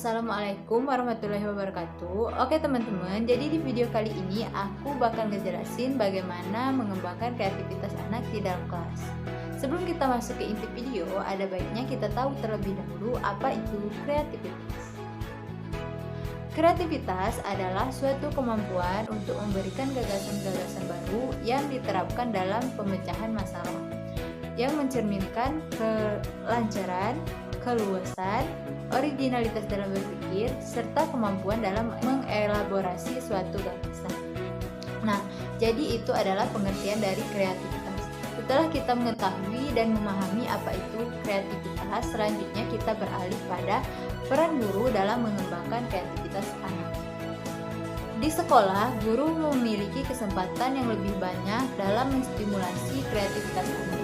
Assalamualaikum warahmatullahi wabarakatuh. Oke teman-teman, jadi di video kali ini aku bakal ngejelasin bagaimana mengembangkan kreativitas anak di dalam kelas. Sebelum kita masuk ke inti video, ada baiknya kita tahu terlebih dahulu apa itu kreativitas. Kreativitas adalah suatu kemampuan untuk memberikan gagasan-gagasan baru yang diterapkan dalam pemecahan masalah, yang mencerminkan kelancaran, keluasan, originalitas dalam berpikir, serta kemampuan dalam mengelaborasi suatu gagasan. Nah, jadi itu adalah pengertian dari kreativitas. Setelah kita mengetahui dan memahami apa itu kreativitas, selanjutnya kita beralih pada peran guru dalam mengembangkan kreativitas anak. Di sekolah, guru memiliki kesempatan yang lebih banyak dalam menstimulasi kreativitas anak.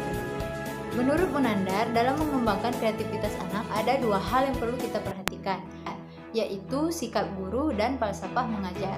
Menurut Munandar, dalam mengembangkan kreativitas anak ada dua hal yang perlu kita perhatikan, yaitu sikap guru dan falsafah mengajar.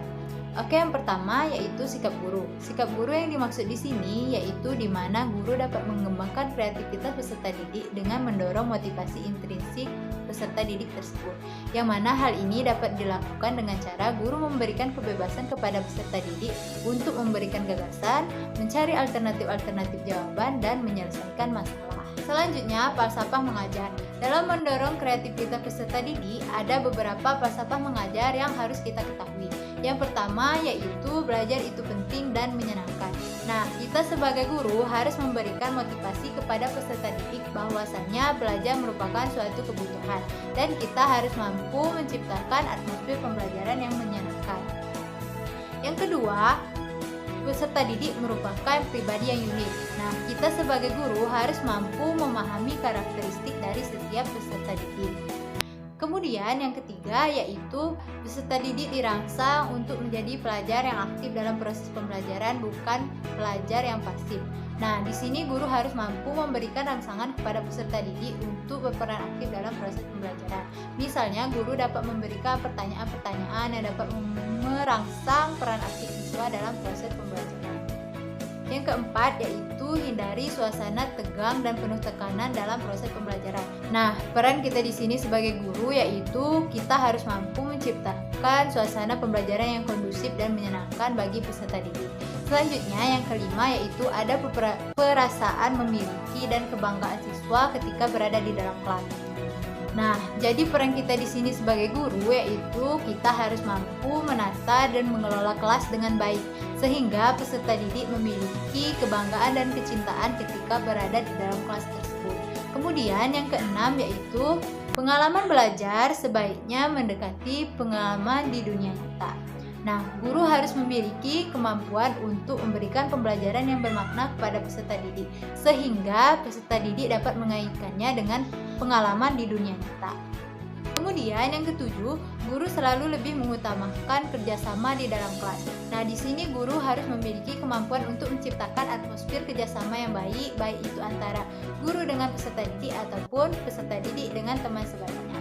Oke, yang pertama yaitu sikap guru. Sikap guru yang dimaksud di sini yaitu di mana guru dapat mengembangkan kreativitas peserta didik dengan mendorong motivasi intrinsik peserta didik tersebut. Yang mana hal ini dapat dilakukan dengan cara guru memberikan kebebasan kepada peserta didik untuk memberikan gagasan, mencari alternatif-alternatif jawaban, dan menyelesaikan masalah. Selanjutnya, falsafah mengajar. Dalam mendorong kreativitas peserta didik, ada beberapa falsafah mengajar yang harus kita ketahui. Yang pertama yaitu belajar itu penting dan menyenangkan. Nah, kita sebagai guru harus memberikan motivasi kepada peserta didik bahwasannya belajar merupakan suatu kebutuhan dan kita harus mampu menciptakan atmosfer pembelajaran yang menyenangkan. Yang kedua, peserta didik merupakan pribadi yang unik. Nah, kita sebagai guru harus mampu memahami karakteristik dari setiap peserta didik. Kemudian yang ketiga yaitu peserta didik dirangsang untuk menjadi pelajar yang aktif dalam proses pembelajaran, bukan pelajar yang pasif. Nah, di sini guru harus mampu memberikan rangsangan kepada peserta didik untuk berperan aktif dalam proses pembelajaran. Misalnya, guru dapat memberikan pertanyaan-pertanyaan yang dapat merangsang peran aktif siswa dalam proses pembelajaran. Yang keempat yaitu hindari suasana tegang dan penuh tekanan dalam proses pembelajaran. Nah, peran kita di sini sebagai guru yaitu kita harus mampu menciptakan suasana pembelajaran yang kondusif dan menyenangkan bagi peserta didik. Selanjutnya yang kelima yaitu ada perasaan memiliki dan kebanggaan siswa ketika berada di dalam kelas. Nah, jadi peran kita di sini sebagai guru yaitu kita harus mampu menata dan mengelola kelas dengan baik sehingga peserta didik memiliki kebanggaan dan kecintaan ketika berada di dalam kelas tersebut. Kemudian yang keenam yaitu pengalaman belajar sebaiknya mendekati pengalaman di dunia nyata. Nah, guru harus memiliki kemampuan untuk memberikan pembelajaran yang bermakna kepada peserta didik sehingga peserta didik dapat mengaitkannya dengan pengalaman di dunia nyata. Kemudian yang ketujuh, guru selalu lebih mengutamakan kerjasama di dalam kelas. Nah, di sini guru harus memiliki kemampuan untuk menciptakan atmosfer kerjasama yang baik, baik itu antara guru dengan peserta didik ataupun peserta didik dengan teman sebayanya.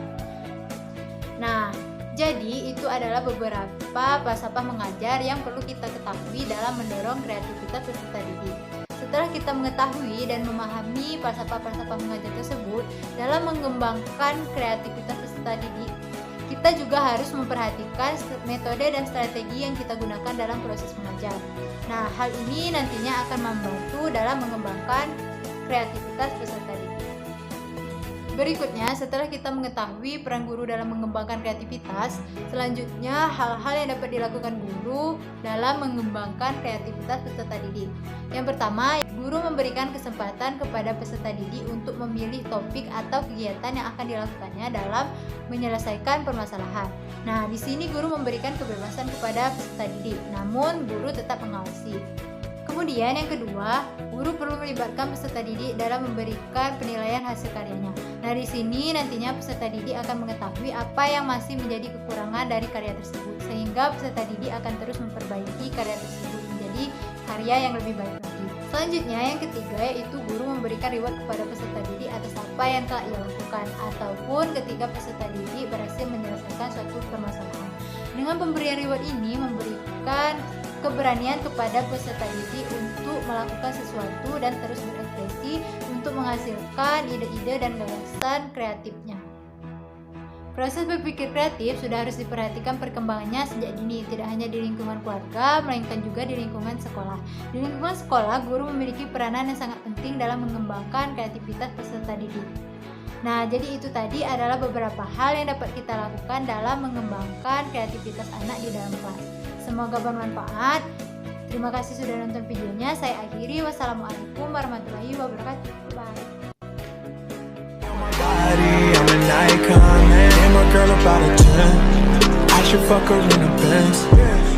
Nah, jadi itu adalah beberapa falsafah mengajar yang perlu kita ketahui dalam mendorong kreativitas peserta didik. Setelah kita mengetahui dan memahami falsafah-falsafah mengajar tersebut dalam mengembangkan kreativitas peserta didik, kita juga harus memperhatikan metode dan strategi yang kita gunakan dalam proses mengajar. Nah, hal ini nantinya akan membantu dalam mengembangkan kreativitas peserta didik. Berikutnya, setelah kita mengetahui peran guru dalam mengembangkan kreativitas, selanjutnya hal-hal yang dapat dilakukan guru dalam mengembangkan kreativitas peserta didik. Yang pertama, guru memberikan kesempatan kepada peserta didik untuk memilih topik atau kegiatan yang akan dilakukannya dalam menyelesaikan permasalahan. Nah, di sini guru memberikan kebebasan kepada peserta didik, namun guru tetap mengawasi. Kemudian yang kedua, guru perlu melibatkan peserta didik dalam memberikan penilaian hasil karyanya. Nah, di sini nantinya peserta didik akan mengetahui apa yang masih menjadi kekurangan dari karya tersebut, sehingga peserta didik akan terus memperbaiki karya tersebut menjadi karya yang lebih baik lagi. Selanjutnya yang ketiga yaitu guru memberikan reward kepada peserta didik atas apa yang telah ia lakukan ataupun ketika peserta didik berhasil menyelesaikan suatu permasalahan. Dengan pemberian reward ini memberikan keberanian kepada peserta didik untuk melakukan sesuatu dan terus berekspresi untuk menghasilkan ide-ide dan gagasan kreatifnya. Proses berpikir kreatif sudah harus diperhatikan perkembangannya sejak dini, tidak hanya di lingkungan keluarga, melainkan juga di lingkungan sekolah. Di lingkungan sekolah, guru memiliki peranan yang sangat penting dalam mengembangkan kreativitas peserta didik. Nah, jadi itu tadi adalah beberapa hal yang dapat kita lakukan dalam mengembangkan kreativitas anak di dalam kelas. Semoga bermanfaat. Terima kasih sudah nonton videonya. Saya akhiri. Wassalamualaikum warahmatullahi wabarakatuh. Bye. I'm an icon, man. Damn, my girl about a 10. I should fuck her in the Benz.